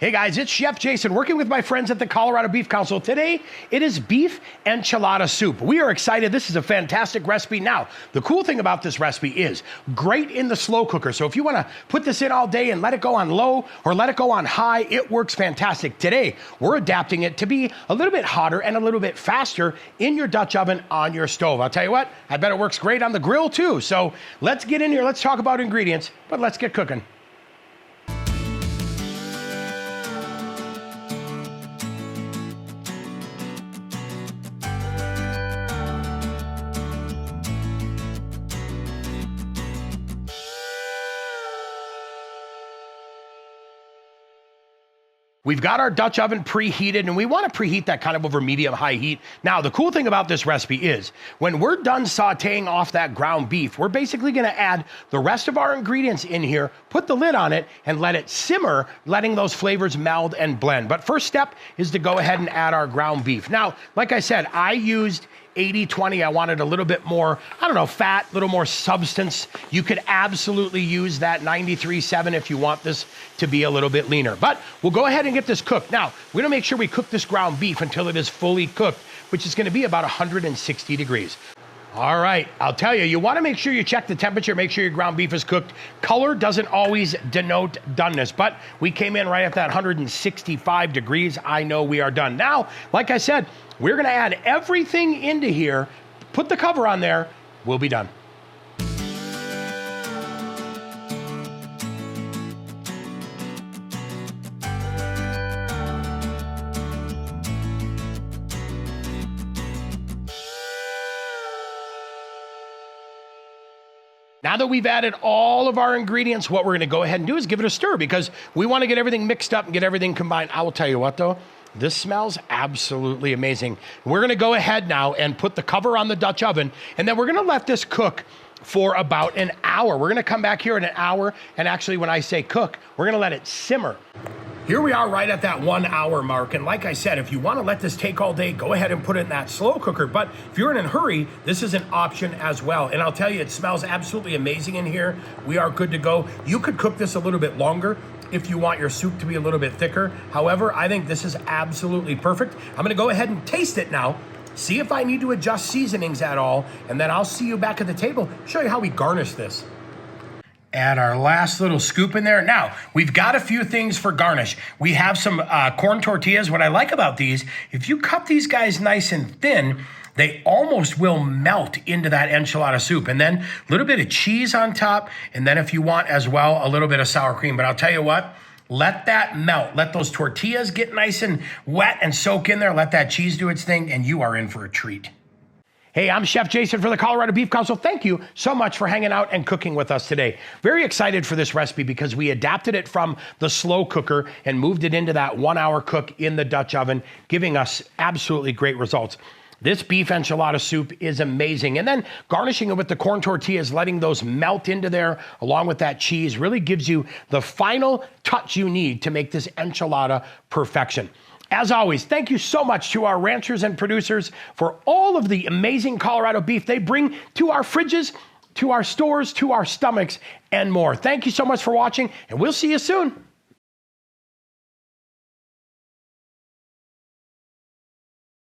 Hey guys, it's Chef Jason working with my friends at the Colorado Beef Council. Today, it is beef enchilada soup. We are excited. This is a fantastic recipe. Now, the cool thing about this recipe is great in the slow cooker. So if you want to put this in all day and let it go on low or let it go on high, it works fantastic. Today, we're adapting it to be a little bit hotter and a little bit faster in your Dutch oven on your stove. I'll tell you what, I bet it works great on the grill too. So let's get in here. Let's talk about ingredients, but let's get cooking. We've got our Dutch oven preheated, and we want to preheat that kind of over medium-high heat. Now, the cool thing about this recipe is when we're done sauteing off that ground beef, we're basically going to add the rest of our ingredients in here, put the lid on it, and let it simmer, letting those flavors meld and blend. But first step is to go ahead and add our ground beef. Now, like I said, I used 80-20. I wanted a little bit more, fat, a little more substance. You could absolutely use that 93-7 if you want this to be a little bit leaner. But we'll go ahead and get this cooked. Now, we're gonna make sure we cook this ground beef until it is fully cooked, which is gonna be about 160 degrees. All right, I'll tell you, you wanna make sure you check the temperature, make sure your ground beef is cooked. Color doesn't always denote doneness, but we came in right at that 165 degrees. I know we are done. Now, like I said, we're gonna add everything into here, put the cover on there, we'll be done. Now that we've added all of our ingredients, what we're gonna go ahead and do is give it a stir because we wanna get everything mixed up and get everything combined. I will tell you what though, this smells absolutely amazing. We're gonna go ahead now and put the cover on the Dutch oven, and then we're gonna let this cook for about an hour. We're gonna come back here in an hour, and actually when I say cook, we're gonna let it simmer. Here we are right at that 1 hour mark, and like I said, if you wanna let this take all day, go ahead and put it in that slow cooker, but if you're in a hurry, this is an option as well. And I'll tell you, it smells absolutely amazing in here. We are good to go. You could cook this a little bit longer if you want your soup to be a little bit thicker. However, I think this is absolutely perfect. I'm gonna go ahead and taste it now, see if I need to adjust seasonings at all, and then I'll see you back at the table, show you how we garnish this. Add our last little scoop in there. Now, we've got a few things for garnish. We have some corn tortillas. What I like about these, if you cut these guys nice and thin, they almost will melt into that enchilada soup. And then a little bit of cheese on top. And then if you want as well, a little bit of sour cream. But I'll tell you what, let that melt. Let those tortillas get nice and wet and soak in there. Let that cheese do its thing, and you are in for a treat. Hey, I'm Chef Jason for the Colorado Beef Council. Thank you so much for hanging out and cooking with us today. Very excited for this recipe because we adapted it from the slow cooker and moved it into that 1 hour cook in the Dutch oven, giving us absolutely great results. This beef enchilada soup is amazing. And then garnishing it with the corn tortillas, letting those melt into there along with that cheese really gives you the final touch you need to make this enchilada perfection. As always, thank you so much to our ranchers and producers for all of the amazing Colorado beef they bring to our fridges, to our stores, to our stomachs, and more. Thank you so much for watching, and we'll see you soon.